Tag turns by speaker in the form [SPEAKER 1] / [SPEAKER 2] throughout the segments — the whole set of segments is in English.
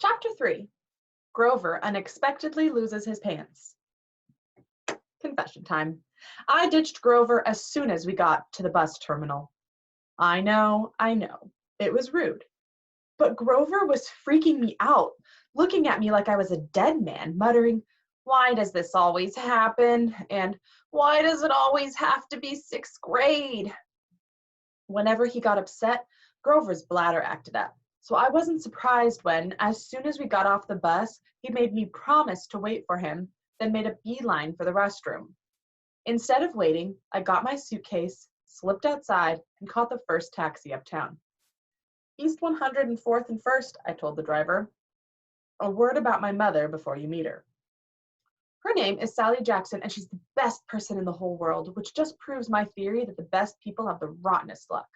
[SPEAKER 1] Chapter 3. Grover unexpectedly loses his pants. Confession time. I ditched Grover as soon as we got to the bus terminal. I know. It was rude. But Grover was freaking me out, looking at me like I was a dead man, muttering, "Why does this always happen?" And "Why does it always have to be sixth grade?" Whenever he got upset, Grover's bladder acted up. So I wasn't surprised when, as soon as we got off the bus, he made me promise to wait for him, then made a beeline for the restroom. Instead of waiting, I got my suitcase, slipped outside, and caught the first taxi uptown. "East 104th and 1st, I told the driver. "A word about my mother before you meet her. Her name is Sally Jackson, and she's the best person in the whole world, which just proves my theory that the best people have the rottenest luck.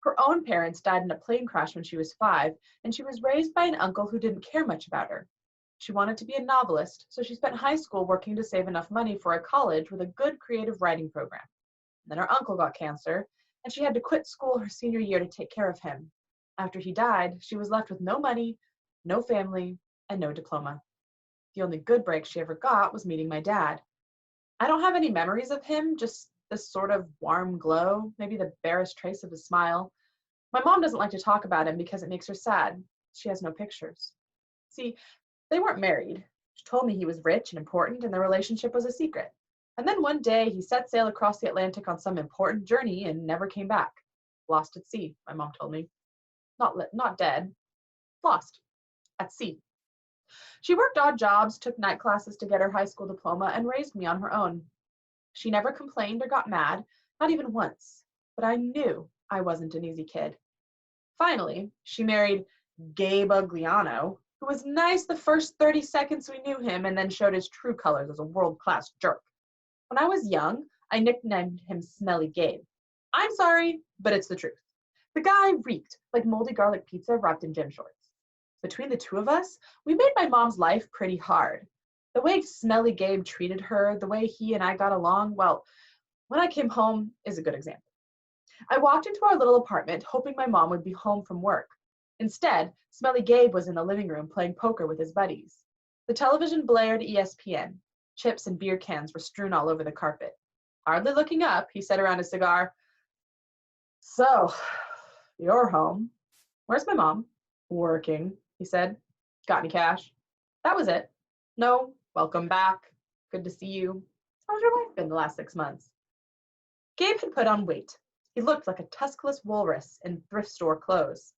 [SPEAKER 1] Her own parents died in a plane crash when she was 5, and she was raised by an uncle who didn't care much about her. She wanted to be a novelist, so she spent high school working to save enough money for a college with a good creative writing program. Then her uncle got cancer, and she had to quit school her senior year to take care of him. After he died, she was left with no money, no family, and no diploma. The only good break she ever got was meeting my dad. I don't have any memories of him, just this sort of warm glow, maybe the barest trace of a smile. My mom doesn't like to talk about him because it makes her sad. She has no pictures. See, they weren't married. She told me he was rich and important and their relationship was a secret. And then one day he set sail across the Atlantic on some important journey and never came back. Lost at sea, my mom told me. Not dead. Lost. At sea. She worked odd jobs, took night classes to get her high school diploma, and raised me on her own. She never complained or got mad, not even once. But I knew I wasn't an easy kid. Finally, she married Gabe Ugliano, who was nice the first 30 seconds we knew him and then showed his true colors as a world-class jerk. When I was young, I nicknamed him Smelly Gabe. I'm sorry, but it's the truth. The guy reeked like moldy garlic pizza wrapped in gym shorts. Between the two of us, we made my mom's life pretty hard. The way Smelly Gabe treated her, the way he and I got along, well, when I came home is a good example. I walked into our little apartment hoping my mom would be home from work. Instead, Smelly Gabe was in the living room playing poker with his buddies. The television blared ESPN. Chips and beer cans were strewn all over the carpet. Hardly looking up, he said around his cigar, "So, you're home. Where's my mom?" "Working," he said. "Got any cash?" That was it. "No, welcome back. Good to see you. How's your life been the last 6 months?" Gabe had put on weight. He looked like a tuskless walrus in thrift store clothes.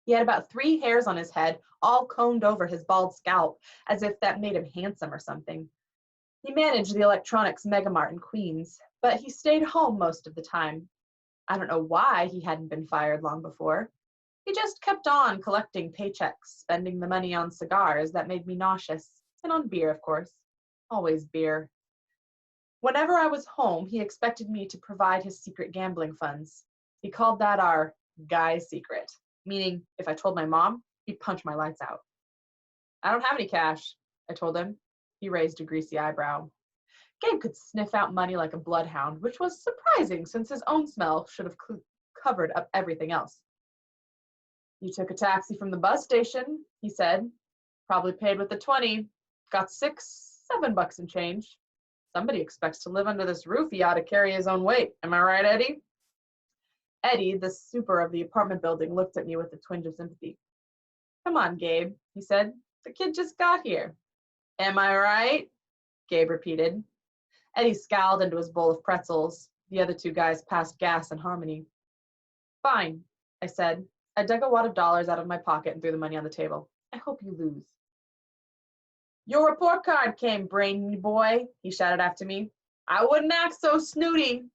[SPEAKER 1] He had about 3 hairs on his head, all combed over his bald scalp, as if that made him handsome or something. He managed the electronics megamart in Queens, but he stayed home most of the time. I don't know why he hadn't been fired long before. He just kept on collecting paychecks, spending the money on cigars that made me nauseous, and on beer, of course. Always beer. Whenever I was home, he expected me to provide his secret gambling funds. He called that our guy secret, meaning if I told my mom, he'd punch my lights out. "I don't have any cash," I told him. He raised a greasy eyebrow. Gabe could sniff out money like a bloodhound, which was surprising since his own smell should have covered up everything else. "You took a taxi from the bus station," he said. "Probably paid with the 20. Got $6, $7 and change. Somebody expects to live under this roof. He ought to carry his own weight. Am I right, Eddie?" Eddie, the super of the apartment building, looked at me with a twinge of sympathy. "Come on, Gabe," he said. "The kid just got here." "Am I right?" Gabe repeated. Eddie scowled into his bowl of pretzels. The other 2 guys passed gas and Harmony. "Fine," I said. I dug a wad of dollars out of my pocket and threw the money on the table. "I hope you lose." "Your report card came, brainy boy," he shouted after me. "I wouldn't act so snooty."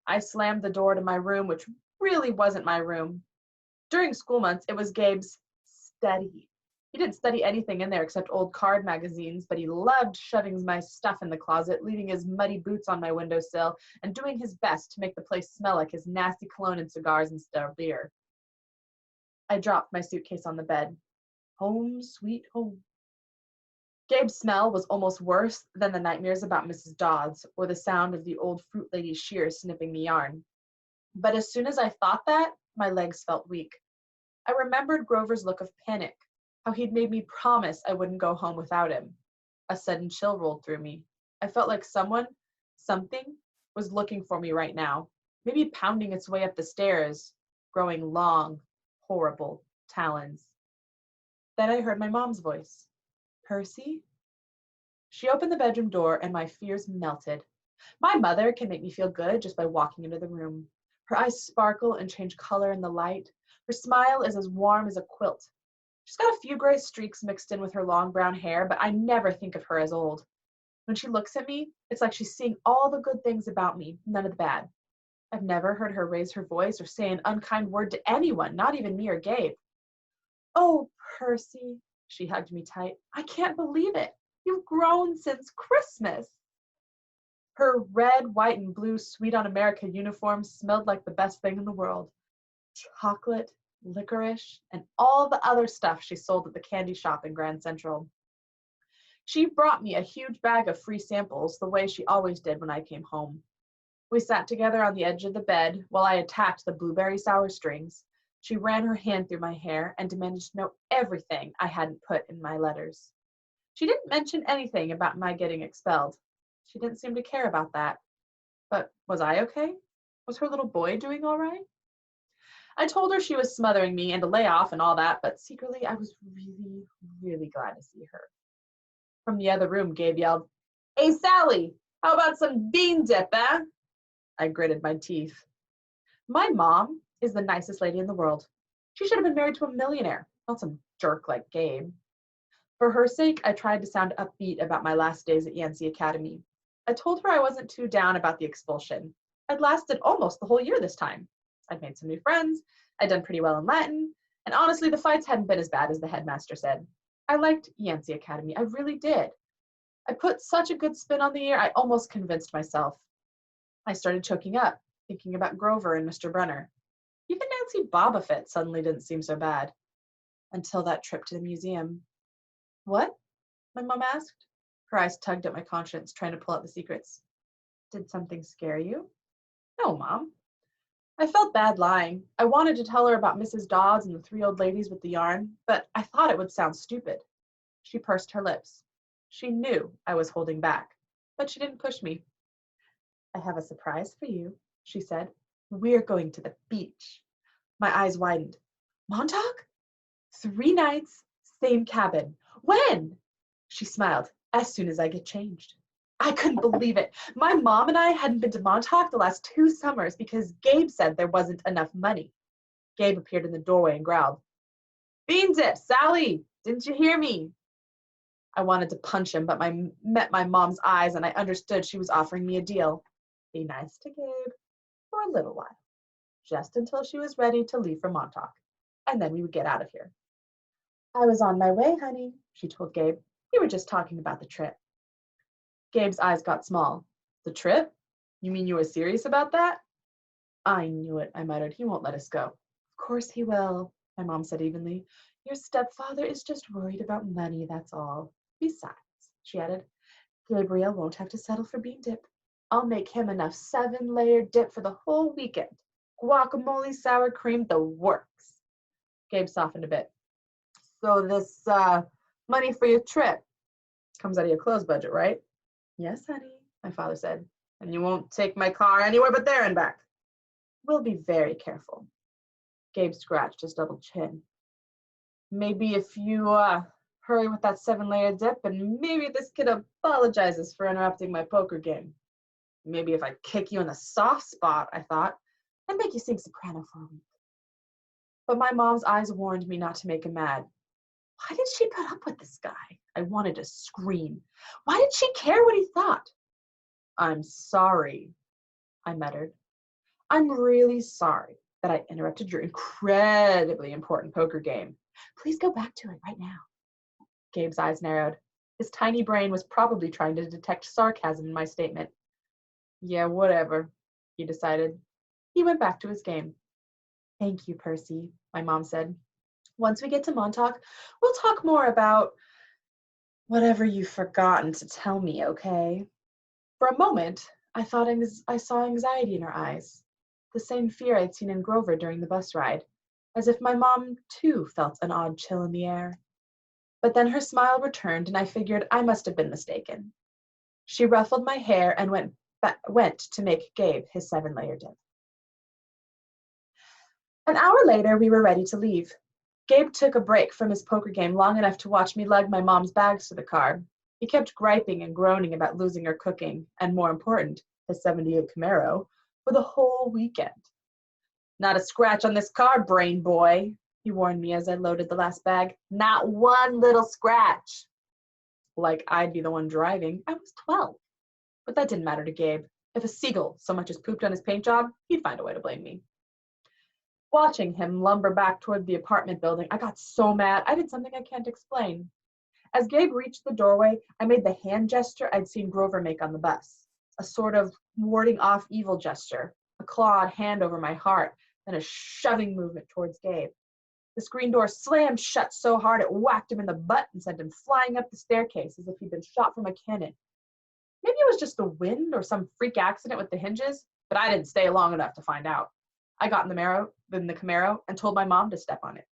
[SPEAKER 1] I slammed the door to my room, which really wasn't my room. During school months, it was Gabe's study. He didn't study anything in there except old card magazines, but he loved shoving my stuff in the closet, leaving his muddy boots on my windowsill, and doing his best to make the place smell like his nasty cologne and cigars instead of beer. I dropped my suitcase on the bed. Home, sweet home. Gabe's smell was almost worse than the nightmares about Mrs. Dodds or the sound of the old fruit lady's shears snipping the yarn. But as soon as I thought that, my legs felt weak. I remembered Grover's look of panic, how he'd made me promise I wouldn't go home without him. A sudden chill rolled through me. I felt like something, was looking for me right now, maybe pounding its way up the stairs, growing long, horrible talons. Then I heard my mom's voice. Percy? She opened the bedroom door and my fears melted. My mother can make me feel good just by walking into the room. Her eyes sparkle and change color in the light. Her smile is as warm as a quilt. She's got a few gray streaks mixed in with her long brown hair, but I never think of her as old. When she looks at me, it's like she's seeing all the good things about me, none of the bad. I've never heard her raise her voice or say an unkind word to anyone, not even me or Gabe. Oh, Percy, she hugged me tight. I can't believe it. You've grown since Christmas. Her red, white, and blue Sweet on America uniform smelled like the best thing in the world. Chocolate, licorice, and all the other stuff she sold at the candy shop in Grand Central. She brought me a huge bag of free samples the way she always did when I came home. We sat together on the edge of the bed while I attacked the blueberry sour strings. She ran her hand through my hair and demanded to know everything I hadn't put in my letters. She didn't mention anything about my getting expelled. She didn't seem to care about that. But was I okay? Was her little boy doing all right? I told her she was smothering me and to lay off and all that, but secretly I was really, really glad to see her. From the other room, Gabe yelled, Hey, Sally, how about some bean dip, eh? I gritted my teeth. My mom is the nicest lady in the world. She should have been married to a millionaire, not some jerk like Gabe. For her sake, I tried to sound upbeat about my last days at Yancey Academy. I told her I wasn't too down about the expulsion. I'd lasted almost the whole year this time. I'd made some new friends, I'd done pretty well in Latin, and honestly, the fights hadn't been as bad as the headmaster said. I liked Yancey Academy, I really did. I put such a good spin on the year, I almost convinced myself. I started choking up, thinking about Grover and Mr. Brunner. Even Nancy Bobofit suddenly didn't seem so bad. Until that trip to the museum. What? My mom asked. Her eyes tugged at my conscience, trying to pull out the secrets. Did something scare you? No, Mom. I felt bad lying. I wanted to tell her about Mrs. Dodds and the three old ladies with the yarn, but I thought it would sound stupid. She pursed her lips. She knew I was holding back, but she didn't push me. I have a surprise for you, she said. We're going to the beach. My eyes widened. Montauk? 3 nights, same cabin. When? She smiled. As soon as I get changed. I couldn't believe it. My mom and I hadn't been to Montauk the last 2 summers because Gabe said there wasn't enough money. Gabe appeared in the doorway and growled, Bean dip, Sally! Didn't you hear me? I wanted to punch him, but met my mom's eyes and I understood she was offering me a deal. Be nice to Gabe for a little while, just until she was ready to leave for Montauk, and then we would get out of here. I was on my way, honey, she told Gabe. We were just talking about the trip. Gabe's eyes got small. The trip? You mean you were serious about that? I knew it, I muttered. He won't let us go. Of course he will, my mom said evenly. Your stepfather is just worried about money, that's all. Besides, she added, Gabriel won't have to settle for bean dip. I'll make him enough 7-layer dip for the whole weekend. Guacamole, sour cream, the works. Gabe softened a bit. So this money for your trip comes out of your clothes budget, right? Yes, honey, my father said. And you won't take my car anywhere but there and back. We'll be very careful. Gabe scratched his double chin. Maybe if you hurry with that 7-layer dip, and maybe this kid apologizes for interrupting my poker game. Maybe if I kick you in the soft spot, I thought, and make you sing soprano for a week. But my mom's eyes warned me not to make him mad. Why did she put up with this guy? I wanted to scream. Why did she care what he thought? I'm sorry, I muttered. I'm really sorry that I interrupted your incredibly important poker game. Please go back to it right now. Gabe's eyes narrowed. His tiny brain was probably trying to detect sarcasm in my statement. Yeah, whatever, he decided. He went back to his game. Thank you, Percy, my mom said. Once we get to Montauk, we'll talk more about whatever you've forgotten to tell me, okay? For a moment, I thought I saw anxiety in her eyes, the same fear I'd seen in Grover during the bus ride, as if my mom, too, felt an odd chill in the air. But then her smile returned, and I figured I must have been mistaken. She ruffled my hair and went to make Gabe his 7-layer dip. An hour later, we were ready to leave. Gabe took a break from his poker game long enough to watch me lug my mom's bags to the car. He kept griping and groaning about losing her cooking, and more important, his '78 Camaro, for the whole weekend. "Not a scratch on this car, brain boy," he warned me as I loaded the last bag. "Not one little scratch." Like I'd be the one driving. I was 12. But that didn't matter to Gabe. If a seagull so much as pooped on his paint job, he'd find a way to blame me. Watching him lumber back toward the apartment building, I got so mad I did something I can't explain. As Gabe reached the doorway, I made the hand gesture I'd seen Grover make on the bus, a sort of warding off evil gesture, a clawed hand over my heart, then a shoving movement towards Gabe. The screen door slammed shut so hard it whacked him in the butt and sent him flying up the staircase as if he'd been shot from a cannon. Maybe it was just the wind or some freak accident with the hinges, but I didn't stay long enough to find out. I got in the Camaro and told my mom to step on it.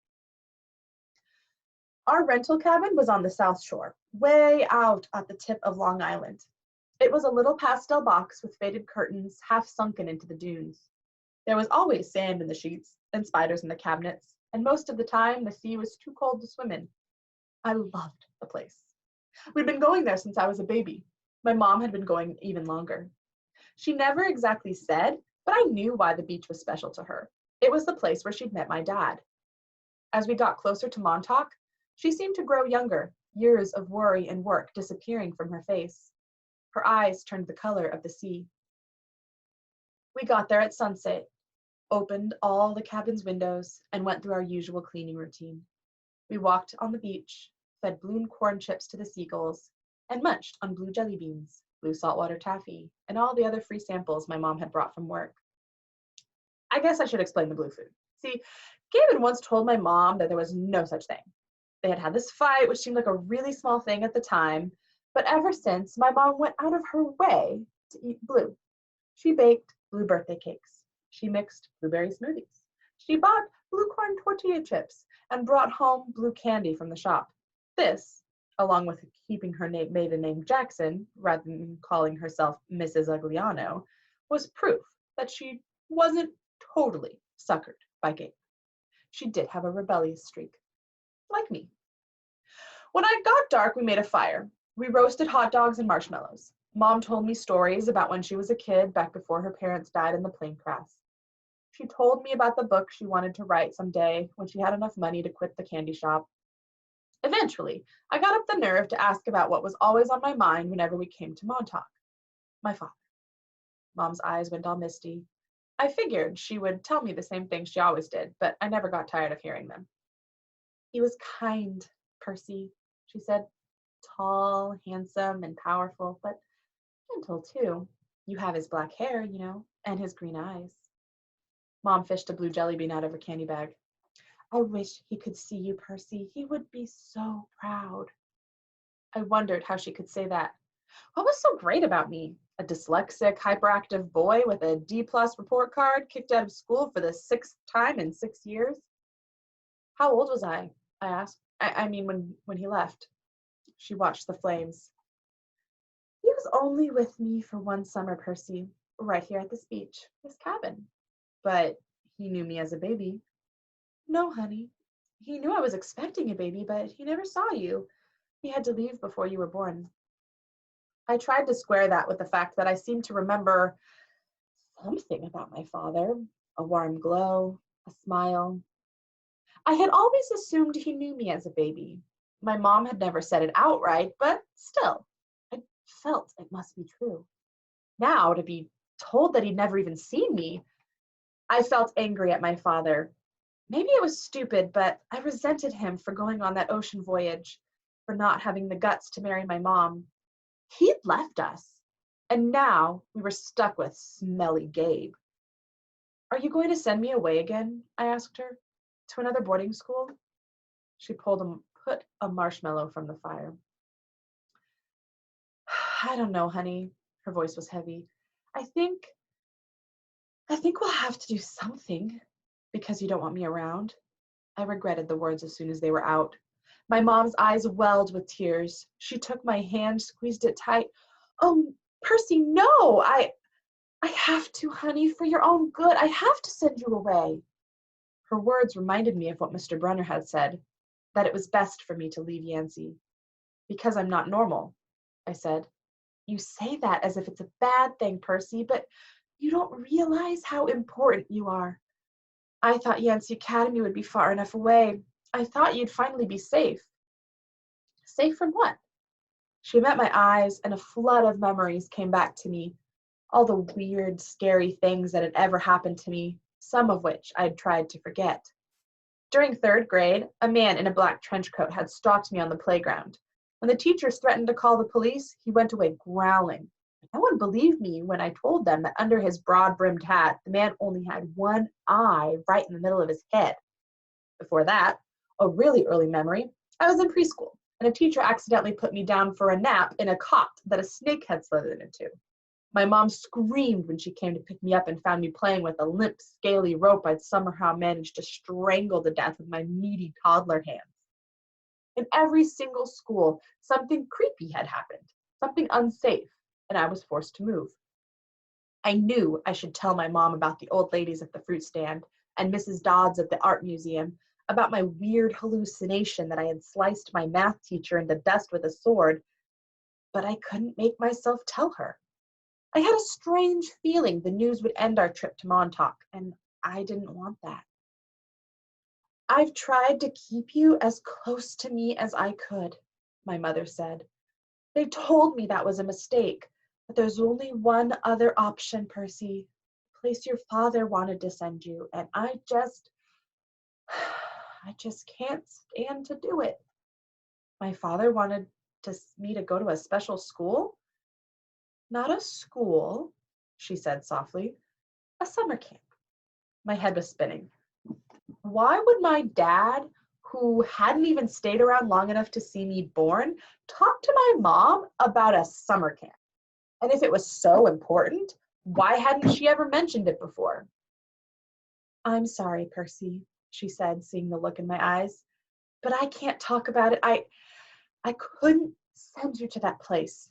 [SPEAKER 1] Our rental cabin was on the South Shore, way out at the tip of Long Island. It was a little pastel box with faded curtains half sunken into the dunes. There was always sand in the sheets and spiders in the cabinets, and most of the time the sea was too cold to swim in. I loved the place. We'd been going there since I was a baby. My mom had been going even longer. She never exactly said, but I knew why the beach was special to her. It was the place where she'd met my dad. As we got closer to Montauk, she seemed to grow younger, years of worry and work disappearing from her face. Her eyes turned the color of the sea. We got there at sunset, opened all the cabin's windows, and went through our usual cleaning routine. We walked on the beach, fed blue corn chips to the seagulls, and munched on blue jelly beans, blue saltwater taffy, and all the other free samples my mom had brought from work. I guess I should explain the blue food. See, Gabe had once told my mom that there was no such thing. They had had this fight, which seemed like a really small thing at the time, but ever since, my mom went out of her way to eat blue. She baked blue birthday cakes. She mixed blueberry smoothies. She bought blue corn tortilla chips and brought home blue candy from the shop. This, along with keeping her maiden name Jackson, rather than calling herself Mrs. Ugliano, was proof that she wasn't totally suckered by Gabe. She did have a rebellious streak, like me. When it got dark, we made a fire. We roasted hot dogs and marshmallows. Mom told me stories about when she was a kid back before her parents died in the plane crash. She told me about the book she wanted to write someday when she had enough money to quit the candy shop. Eventually, I got up the nerve to ask about what was always on my mind whenever we came to Montauk. My father. Mom's eyes went all misty. I figured she would tell me the same thing she always did, but I never got tired of hearing them. "He was kind, Percy," she said. "Tall, handsome, and powerful, but gentle too. You have his black hair, and his green eyes." Mom fished a blue jelly bean out of her candy bag. "I wish he could see you, Percy. He would be so proud." I wondered how she could say that. What was so great about me? A dyslexic, hyperactive boy with a D+ report card, kicked out of school for the 6th time in 6 years? "How old was I?" I asked. I mean, when he left. She watched the flames. "He was only with me for one summer, Percy, right here at this beach, this cabin. But he knew me as a baby." "No, honey. He knew I was expecting a baby, but he never saw you. He had to leave before you were born." I tried to square that with the fact that I seemed to remember something about my father, a warm glow, a smile. I had always assumed he knew me as a baby. My mom had never said it outright, but still, I felt it must be true. Now, to be told that he'd never even seen me, I felt angry at my father. Maybe it was stupid, but I resented him for going on that ocean voyage, for not having the guts to marry my mom. He'd left us, and now we were stuck with smelly Gabe. "Are you going to send me away again?" I asked her. "To another boarding school?" She put a marshmallow from the fire. "I don't know, honey." Her voice was heavy. I think we'll have to do something, because you don't want me around." I regretted the words as soon as they were out. My mom's eyes welled with tears. She took my hand, squeezed it tight. Oh, Percy, no, I have to, honey, for your own good. I have to send you away. Her words reminded me of what Mr. Brunner had said, that it was best for me to leave Yancey. Because I'm not normal, I said. You say that as if it's a bad thing, Percy, but you don't realize how important you are. I thought Yancey Academy would be far enough away. I thought you'd finally be safe. Safe from what? She met my eyes, and a flood of memories came back to me. All the weird, scary things that had ever happened to me, some of which I had tried to forget. During 3rd grade, a man in a black trench coat had stalked me on the playground. When the teachers threatened to call the police, he went away growling. No one believed me when I told them that under his broad-brimmed hat, the man only had one eye right in the middle of his head. Before that, a really early memory, I was in preschool, and a teacher accidentally put me down for a nap in a cot that a snake had slithered into. My mom screamed when she came to pick me up and found me playing with a limp, scaly rope I'd somehow managed to strangle to death with my meaty toddler hands. In every single school, something creepy had happened, something unsafe, and I was forced to move. I knew I should tell my mom about the old ladies at the fruit stand and Mrs. Dodds at the art museum, about my weird hallucination that I had sliced my math teacher into dust with a sword, but I couldn't make myself tell her. I had a strange feeling the news would end our trip to Montauk, and I didn't want that. I've tried to keep you as close to me as I could, my mother said. They told me that was a mistake, but there's only one other option, Percy. The place your father wanted to send you, and I just can't stand to do it. My father wanted me to go to a special school? Not a school, she said softly. A summer camp. My head was spinning. Why would my dad, who hadn't even stayed around long enough to see me born, talk to my mom about a summer camp? And if it was so important, why hadn't she ever mentioned it before? I'm sorry, Percy, she said, seeing the look in my eyes, but I can't talk about it. I couldn't send you to that place.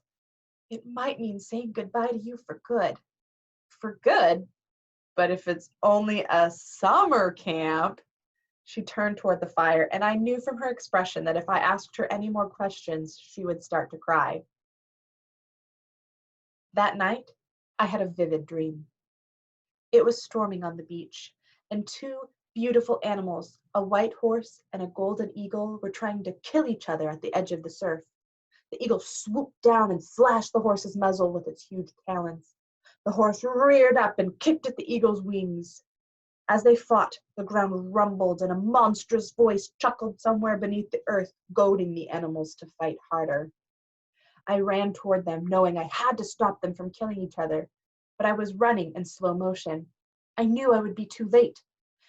[SPEAKER 1] It might mean saying goodbye to you for good. For good? But if it's only a summer camp. She turned toward the fire, and I knew from her expression that if I asked her any more questions, she would start to cry. That night, I had a vivid dream. It was storming on the beach, and 2 beautiful animals, a white horse and a golden eagle, were trying to kill each other at the edge of the surf. The eagle swooped down and slashed the horse's muzzle with its huge talons. The horse reared up and kicked at the eagle's wings. As they fought, the ground rumbled and a monstrous voice chuckled somewhere beneath the earth, goading the animals to fight harder. I ran toward them, knowing I had to stop them from killing each other, but I was running in slow motion. I knew I would be too late.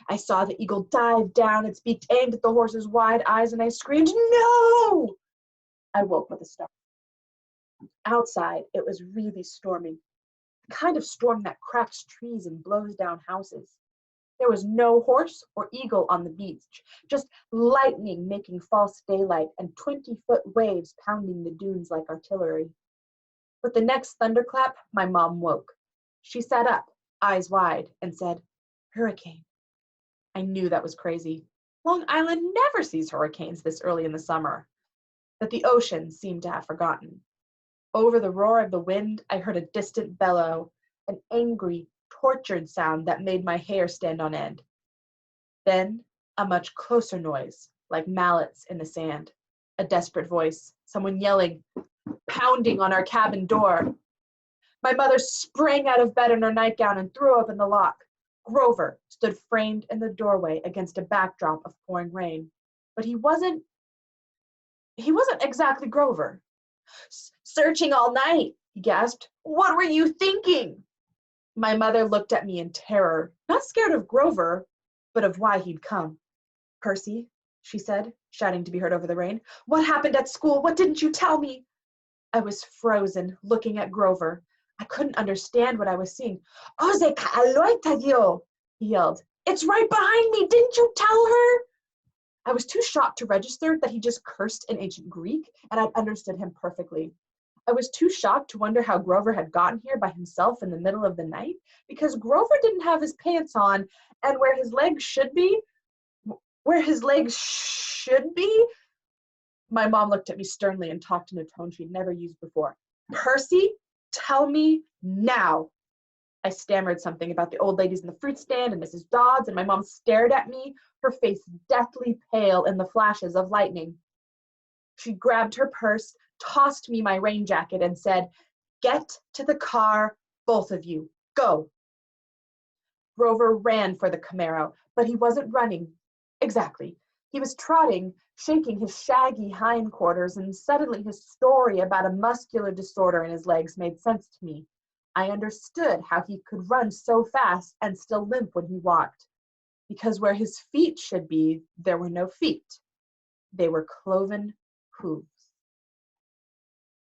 [SPEAKER 1] I saw the eagle dive down, its beak aimed at the horse's wide eyes, and I screamed, "No!" I woke with a start. Outside, it was really storming, the kind of storm that cracks trees and blows down houses. There was no horse or eagle on the beach, just lightning making false daylight and 20-foot waves pounding the dunes like artillery. With the next thunderclap, my mom woke. She sat up, eyes wide, and said, "Hurricane." I knew that was crazy. Long Island never sees hurricanes this early in the summer. But the ocean seemed to have forgotten. Over the roar of the wind, I heard a distant bellow, an angry, tortured sound that made my hair stand on end. Then, a much closer noise, like mallets in the sand. A desperate voice, someone yelling, pounding on our cabin door. My mother sprang out of bed in her nightgown and threw open the lock. Grover stood framed in the doorway against a backdrop of pouring rain. But he wasn't exactly Grover. "Searching all night," he gasped. "What were you thinking?" My mother looked at me in terror, not scared of Grover, but of why he'd come. "Percy," she said, shouting to be heard over the rain, "what happened at school? What didn't you tell me?" I was frozen, looking at Grover. I couldn't understand what I was seeing. "Ose ka'aloitadio," he yelled. "It's right behind me. Didn't you tell her?" I was too shocked to register that he just cursed in ancient Greek, and I'd understood him perfectly. I was too shocked to wonder how Grover had gotten here by himself in the middle of the night, because Grover didn't have his pants on, and where his legs should be, my mom looked at me sternly and talked in a tone she'd never used before. Percy, tell me now. I stammered something about the old ladies in the fruit stand and Mrs. Dodds, and my mom stared at me, her face deathly pale in the flashes of lightning. She grabbed her purse, tossed me my rain jacket, and said, "Get to the car, both of you. Go." Grover ran for the Camaro, but he wasn't running. Exactly. He was trotting, shaking his shaggy hindquarters, and suddenly his story about a muscular disorder in his legs made sense to me. I understood how he could run so fast and still limp when he walked, because where his feet should be, there were no feet. They were cloven hooves.